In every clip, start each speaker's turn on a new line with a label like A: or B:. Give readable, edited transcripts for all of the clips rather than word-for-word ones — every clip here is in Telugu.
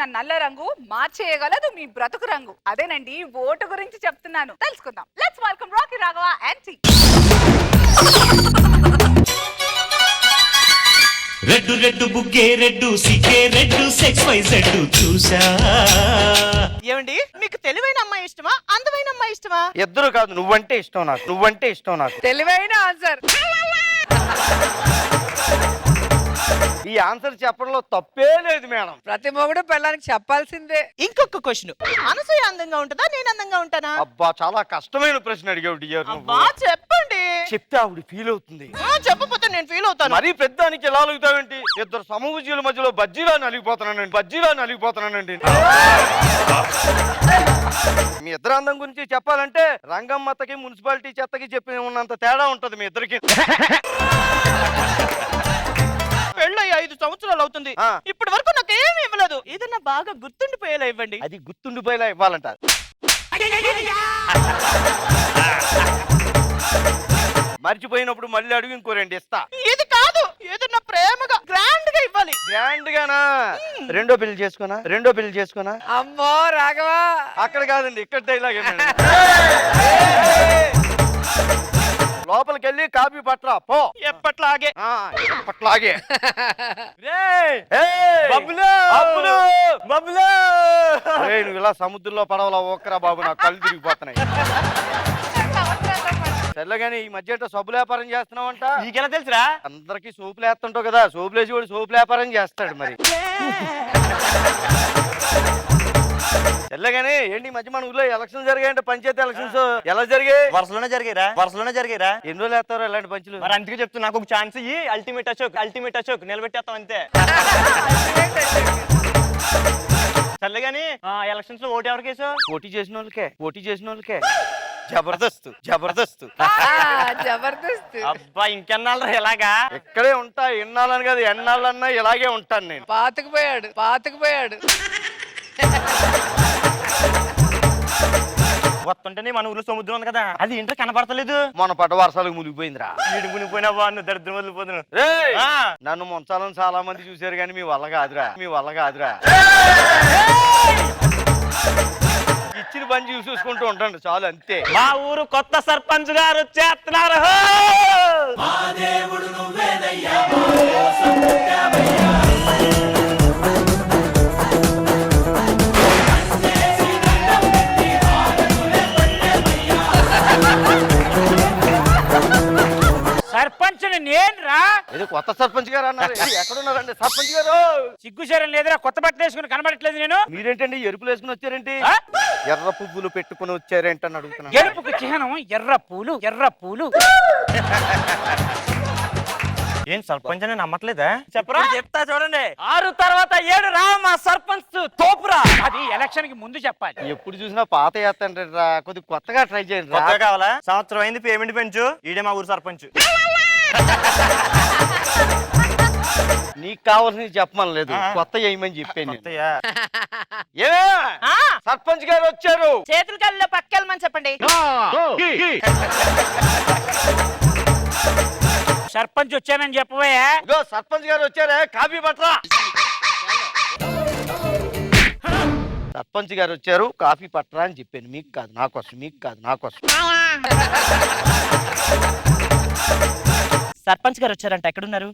A: ఉన్న నల్ల రంగు మార్చేయగలదు మీ బ్రతుకు రంగు. అదేనండి ఓటు గురించి చెప్తున్నాను, తెలుసుకుందాం. Let's welcome Rocky Raghava aunty.
B: Red red బుగ్గే రెడ్డు సిగ్గే రెడ్డు సెక్స్ వై జెడ్ చూసా.
C: ఏమండి మీకు తెలివైన అమ్మాయి ఇష్టమా అందమైన అమ్మాయి ఇష్టమా?
D: ఇద్దరు కాదు, నువ్వంటే ఇష్టం నాకు, నువ్వంటే ఇష్టం నాకు.
A: తెలివైన ఆన్సర్.
D: ఈ ఆన్సర్ చెప్పడంలో తప్పే లేదు మేడం.
A: ప్రతి మొగుడు పెళ్ళానికి చెప్పాల్సిందే.
C: ఇంకొక క్వశ్చన్, అనసూయ అందంగా ఉంటుందా నేను అందంగా ఉంటానా?
D: అబ్బా చాలా కష్టమైన ప్రశ్న అడిగావు డియర్.
C: అబ్బా చెప్పండి.
D: చెప్తే ఆవిడ ఫీల్ అవుతుంది.
C: చెప్పకపోతే నేను ఫీల్ అవుతాను.
D: మరీ పెద్దానికి ఎలా అలుగుతావేంటి? ఇద్దరు సమభుజీల మధ్యలో బజ్జీలా నలిగిపోతున్నానండి. మీ ఇద్దరు అందం గురించి చెప్పాలంటే రంగమ్మతకి మున్సిపాలిటీ చెత్తకి చెప్పి ఉన్నంత తేడా ఉంటది మీ ఇద్దరికి.
C: పెళ్ళయి 5 సంవత్సరాలు అవుతుంది, ఇప్పటి వరకు నాకు ఏమి ఇవ్వలేదు. ఏదన్నా బాగా గుర్తుండిపోయేలా ఇవ్వండి.
D: అది గుర్తుండిపోయేలా ఇవ్వాలంట. మర్చిపోయినప్పుడు మళ్ళీ అడుగు, ఇంకో 2 ఇస్తా.
C: ఇది కాదు, ఏదన్నా ప్రేమగా గ్రాండ్ గా ఇవ్వాలి.
D: గ్రాండ్ గానా? రెండో పెళ్లి చేసుకోనా?
A: అమ్మో రాఘవ,
D: అక్కడ కాదండి, ఇక్కడ డైలాగ్. లోపలికి వెళ్ళి కాపీ పట్రా పో.
C: ఎప్పట్లాగే.
D: నువ్వు ఇలా సముద్రంలో పడవలా ఒక్కరా బాబు, నాకు కళ్ళు తిరిగిపోతున్నాయి. తెల్లగాని ఈ మధ్య సబ్బులు వ్యాపారం చేస్తున్నావంట.
C: నీకెలా తెలుసురా?
D: అందరికి సోపులు వేస్తుంటావు కదా, సోపులేసి కూడా సోపులు వ్యాపారం చేస్తాడు మరి. తెల్లగాని ఏంటి ఈ మధ్య మన ఊళ్ళో ఎలక్షన్ జరిగాయంటే, పంచాయతీ ఎలక్షన్స్ ఎలా జరిగాయి?
E: వరుసలోనే జరిగారా?
D: ఎన్ని రోజులు వేస్తారో ఇలాంటి పంచులు?
E: మరి అందుకే చెప్తున్నా, నాకు ఒక ఛాన్స్ ఇయ్యి. అల్టిమేట్ అశోక్ నిలబెట్టేస్తాం అంతే. సర్లేగాని ఎలక్షన్స్ లో ఓటు ఎవరికి వేసావు?
D: పోటీ చేసిన వాళ్ళకే. జబర్దస్త్.
A: జబర్దస్త్.
E: అబ్బా ఇంకెన్నాళ్ళు ఇలాగా?
D: ఇక్కడే ఉంటా, ఎన్నాళ్ళని కదా, ఎన్నాళ్ళన్నా ఇలాగే ఉంటాను నేను.
A: పాతుకుపోయాడు.
E: వస్తుంటేనే మన ఊర్లో సముద్రం ఉంది కదా, అది ఏంటో కనపడతలేదు.
D: మన పట్ట వర్షాలకు మునిగిపోయిందిరా.
E: మునిగిపోయినా బాను, దరిద్రం వదిలిపోతున్నాను.
D: నన్ను ముంచాలని చాలా మంది చూశారు కానీ మీ వల్ల కాదురా. ఇచ్చిన పని చూసుకుంటూ ఉంటాను చాలు, అంతే.
E: మా ఊరు కొత్త సర్పంచ్ గారు వచ్చేస్తున్నారు.
F: సర్పంచ్ నేను రా.
D: ఇది కొత్త సర్పంచ్ గారు అన్నారు. ఎక్కడున్నారండి సర్పంచ్ గారు?
F: సిగ్గుశారం లేదురా, కొత్త బట్టలు వేసుకుని కనబడట్లేదు నేను.
D: మీరేంటండి ఎరుపులు వేసుకుని వచ్చారేంటి? ఎర్ర పువ్వులు పెట్టుకుని వచ్చారేంటని అడుగుతున్నా.
F: ఎరుపుకు చిహ్నం ఎర్ర పూలు.
E: ఏం సర్పంచ్ అని నమ్మట్లేదా?
F: చెప్పరా?
E: చెప్తా చూడండి.
F: 6 తర్వాత 7 రా మా సర్పంచ్ తోపురా. అది ఎలక్షన్ కి ముందు చెప్పాలి.
D: ఎప్పుడు చూసినా పాత చేస్తాండ్రా, కొద్దిగా కొత్తగా ట్రై చేయండి.
E: కొత్తగా కావాలా? సంవత్సరం అయింది, పేమెంట్ పెంచు. ఈడే మా ఊరు సర్పంచ్.
D: నీకు కావాల్సింది చెప్పమని లేదు, కొత్త చేయమని చెప్పాను. సర్పంచ్ గారు వచ్చారు.
C: చేతుల కళ్ళలో పక్కెళ్ళమని చెప్పండి.
F: సర్పంచ్ వచ్చానని చెప్పవయ్యా.
D: సర్పంచ్ గారు వచ్చారే, కాపీ పట్రా. సర్పంచ్ గారు వచ్చారు, కాఫీ పట్రా అని చెప్పాను. మీకు కాదు నాకోసం.
C: సర్పంచ్ గారు వచ్చారంట, ఎక్కడున్నారు?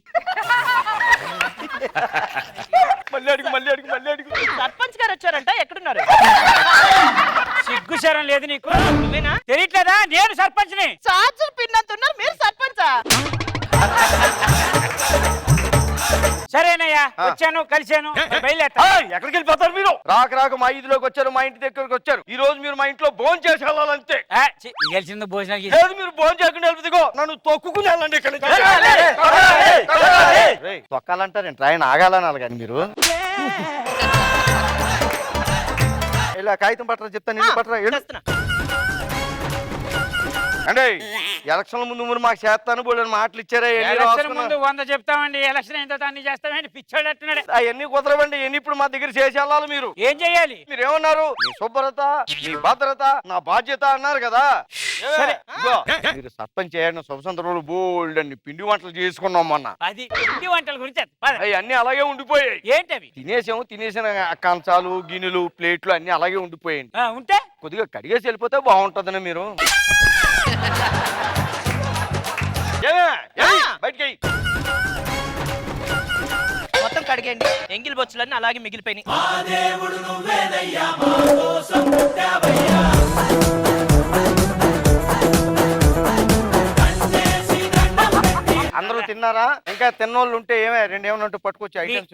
D: మళ్ళీ అడుగు.
C: సర్పంచ్ గారు వచ్చారంట, ఎక్కడున్నారు?
F: సిగ్గుశారం లేదు నీకు?
C: నువ్వేనా?
F: తెలియట్లేదా? నేను సర్పంచ్ని.
C: చార్జర్ పిన్నంతున్నారు, మీరు సర్పంచా?
F: సరేనయ్యా, వచ్చాను, కలిశాను, బయలుదేరతా.
D: ఎక్కడికి వెళ్ళిపోతారు మీరు? రాక మా ఈదిలోకి వచ్చారు, మా ఇంటి దగ్గరకు వచ్చారు. ఈ రోజు మీరు మా ఇంట్లో భోజనం చేసి వెళ్ళాలంతే.
F: గెలిచింది భోజనానికి.
D: లేదు, మీరు భోజనం చేయకుండా వెళ్తుందిగో నన్ను తొక్కుకుని వెళ్ళండి. ఇక్కడ తొక్కాలంటారేంటి? ఆయన ఆగాలని కానీ మీరు ఇలా కాగితం పట్టరా, చెప్తాను. పట్టరా అంటే ఎలక్షన్ ముందు మీరు మాకు చేస్తాను బోళ్ళని మాటలు ఇచ్చారా?
F: ముందు 100 చెప్తామండి, ఎలక్షన్ అయిన తర్వాత అన్ని చేస్తామండి. పిచ్చోడట్టున్నాడు.
D: అవన్నీ కుదరవండి. ఎన్ని ఇప్పుడు మా దగ్గర చేసి వెళ్ళాలి. మీరు
F: ఏం చెయ్యాలి?
D: మీరు ఏమన్నారు? మీ శుభ్రత, మీ భద్రత నా బాధ్యత అన్నారు కదా.
F: సరే.
D: మీరు సర్పంచ్ చేయడం శుభ సందర్భంలో బోల్డ్ అన్ని పిండి వంటలు చేసుకున్నాం మొన్న.
F: అది ఇంటి వంటల గురించి పద.
D: అవి అన్ని అలాగే ఉండిపోయాయి.
F: ఏంటవి?
D: తినేసిన కంచాలు గిన్నెలు ప్లేట్లు అన్ని అలాగే ఉండిపోయాయి.
F: ఉంటే
D: కొద్దిగా కడిగేసి వెళ్ళిపోతే బాగుంటుందని మీరు బయటికి
C: మొత్తం కడిగేయండి. ఎంగిల్ బొచ్చులన్నీ అలాగే మిగిలిపోయినాయి.
D: అందరూ తిన్నారా? ఇంకా తిన్నోళ్ళు ఉంటే ఏమే ఏమన్నా పట్టుకొచ్చి ఐటమ్స్.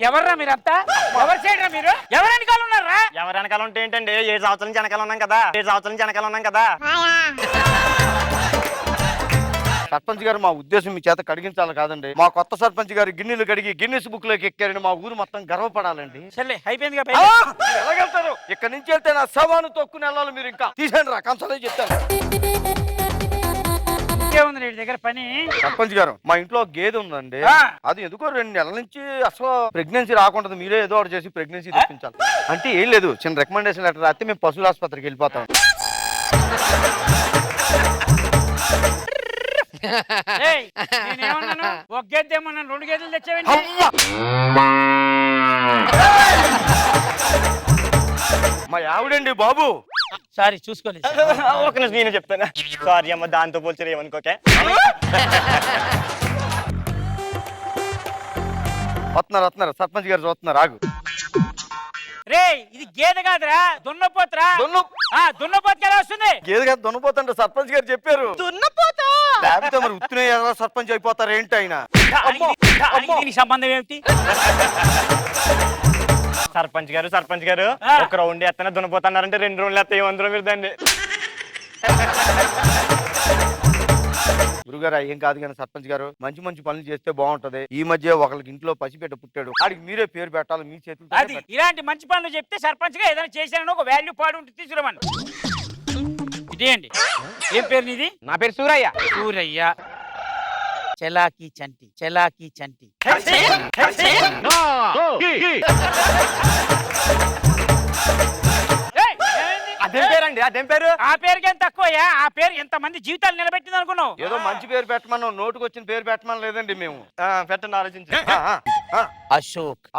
F: ఎవర్రా మీరంతా? ఎవరు చేయరా మీరు? ఎవరు వెనకాల ఉన్నారా?
E: ఎవరు వెనకాల ఉంటే ఏంటండి? 7 సంవత్సరాల నుంచి వెనకాల ఉన్నాం కదా, 7 సంవత్సరాల నుంచి వెనకాల ఉన్నాం కదా.
D: సర్పంచ్ గారు మా ఉద్దేశం మీ చేత కడిగించాలి కాదండి. మా కొత్త సర్పంచ్ గారు గిన్నెలు కడిగి గిన్నెస్ బుక్ లోకి ఎక్కారని మా ఊరు మొత్తం గర్వపడాలండి.
F: సర్లే అయిపోయింది.
D: ఎలాగెళ్తారు? ఇక్కడ నుంచి వెళ్తే నా శవాన్ని తొక్కుని వెళ్ళాలి. మీరు ఇంకా తీసేయండి రా, కంసాలే చెప్తాను.
F: ఇంకేముంది నీ దగ్గర పని?
D: సర్పంచ్ గారు మా ఇంట్లో ఒక గేదె ఉందండి. అది ఎందుకో 2 నెలల నుంచి అసలు ప్రెగ్నెన్సీ రాకుండా మీరే ఏదో ఒకటి చేసి ప్రెగ్నెన్సీ తెప్పించాలి. అంటే ఏం లేదు, చిన్న రికమెండేషన్ లెటర్ రాస్తే మేము పశువుల ఆసుపత్రికి వెళ్ళిపోతాం.
F: ఒక గేదె ఏమన్నా 2 గేదెలు తెచ్చావండి?
D: మా ఆవిడండి బాబు.
F: సారీ చూసుకోలేదు.
E: ఒక నిమిషం నేను చెప్తాను. సారీ అమ్మ, దాంతో పోల్చరు ఏమనుకోకే.
D: వస్తున్నారు సర్పంచ్ గారు చూస్తున్నారు. ఆగు.
F: రే ఇది గేదె కాదురా, దున్నపోతురా. దున్నపోతు ఎలా వస్తుంది?
D: గేదె కాదు దున్నపోతంటే సర్పంచ్ గారు చెప్పారు.
C: దున్నపోతా
D: లేకపోతే మరి ఉత్తునే ఎలా సర్పంచ్ అయిపోతారు ఏంటి ఆయన?
F: దీనికి సంబంధం ఏమిటి?
E: సర్పంచ్ గారు ఒక రౌండ్ ఎత్తనే దున్నపోతున్నారంటే 2 రౌండ్లు ఎత్తా ఏమందరూ మీరు దాన్ని.
D: గురుగారు ఏం కాదు కానీ సర్పంచ్ గారు మంచి మంచి పనులు చేస్తే బాగుంటది. ఈ మధ్య ఒకరికి ఇంట్లో పసిబిడ్డ పుట్టాడు, ఆడికి మీరే పేరు పెట్టాలి. మీ చేతులు
F: అది ఇలాంటి మంచి పనులు చెప్తే సర్పంచ్ గా ఏదైనా చేశానని ఒక వాల్యూ పాడు ఉంటుంది, తీసుకురమని. ఇదేండి ఏం పేరు నీది?
E: నా పేరు సూరయ్య.
F: సూరయ్య. చెలాకి చంటి.
E: అదేం పేరు?
F: ఆ పేరుకి ఎంత తక్కువయ్యా? ఆ పేరు ఎంత మంది జీవితాలు నిలబెట్టింది అనుకున్నావు?
D: ఏదో మంచి పేరు పెట్టమన్నాం, నోటుకు వచ్చిన పేరు పెట్టమని లేదండి మేము.
E: పెట్టండి, ఆలోచించి.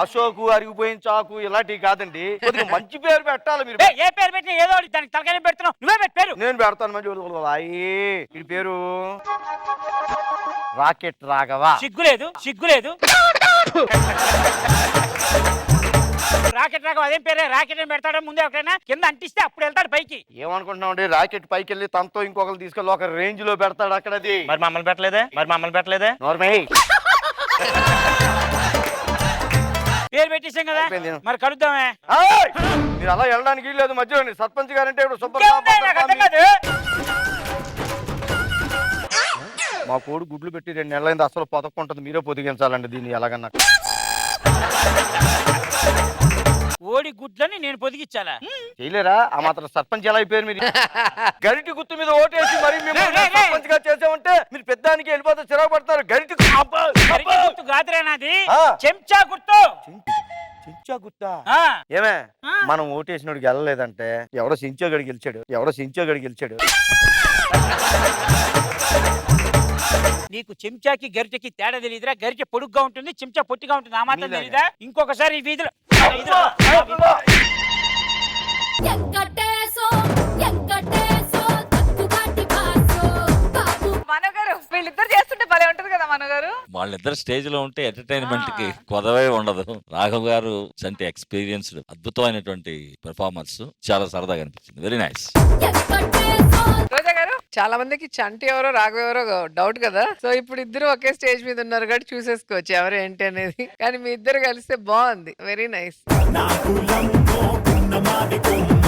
F: అశోక్,
D: అరిగిపోయిన చాకు ఇలాంటివి కాదండి. కొద్దిగా మంచి పేరు పెట్టాలి మీరు.
F: ఏ పేరు పెట్టినా ఏదో ఒకటి దానికి తలకాయ పెడుతున్నావు. నువ్వే పెట్టి పేరు.
D: నేను పెడతాను. మంచి ఈ పేరు రాకెట్ రాఘవ.
F: సిగ్గులేదు. రాకెట్ రాఘవ అదేం పేరే? రాకెట్ ఏం పెడతాడో ముందే ఒకటైనా కింద అంటిస్తే అప్పుడు వెళ్తాడు పైకి.
D: ఏమనుకుంటున్నావు అండి? రాకెట్ పైకి వెళ్ళి తనతో ఇంకొకరు తీసుకెళ్ళి ఒక రేంజ్ లో పెడతాడు అక్కడ. అది
E: మరి మమ్మల్ని పెట్టలేదే.
D: నార్మల్
F: పేరు పెట్టేసాం కదా, మరి కలుద్దామే.
D: మీరు అలా వెళ్ళడానికి లేదు మధ్యలో. సర్పంచ్ గారంటే ఇప్పుడు మా కోడు గుడ్లు పెట్టి 2 నెలలైంది, అసలు పొదక్కుంటుంది. మీరే పొదిగించాలండి దీన్ని ఎలాగన్నా.
F: ఓడి గుడ్లని నేను పొదిగించాలా?
D: చేయలేరా? ఆ మాత్రం సర్పంచ్ ఎలా అయిపోయారు మీరు? గరిటి గుర్తు మీద ఓటేసి మరి సర్పంచ్ గా చేసామంటే మీరు పెద్దానికి వెళ్ళిపోతే చిరాకు పడతారు. గరిటి
F: గుర్తు కాదురా నాది, చెంచా గుర్తు.
D: సించా గుర్తా? ఏమే మనం ఓటేసినోడికి వెళ్ళలేదంటే ఎవడో సించో గడికి గెలిచాడు.
F: నీకు చెంచాకి గరిటెకి తేడా తెలియదురా? గరిటె పొడుగ్గా ఉంటుంది, చెంచా పొట్టిగా ఉంటుంది. ఆ మాత్రం తెలీదా? ఇంకొకసారి ఈ వీధిలో
A: మనగారు వీళ్ళిద్దరు చేస్తుంటే భలే ఉంటది కదా మనగారు.
G: వాళ్ళిద్దరు స్టేజ్ లో ఉంటే ఎంటర్టైన్మెంట్ కి కొదవే ఉండదు. రాఘవ్ గారు సంటి ఎక్స్పీరియన్స్డ్, అద్భుతమైనటువంటి పెర్ఫార్మెన్స్, చాలా సరదాగా అనిపించింది. Very nice.
A: రోజా గారు,
H: చాలా మందికి చంటి ఎవరో రాఘవ ఎవరో డౌట్ కదా. సో ఇప్పుడు ఇద్దరు ఒకే స్టేజ్ మీద ఉన్నారు కాబట్టి చూసేసుకోవచ్చు ఎవరు ఏంటి అనేది. కానీ మీ ఇద్దరు కలిస్తే బాగుంది. Very nice.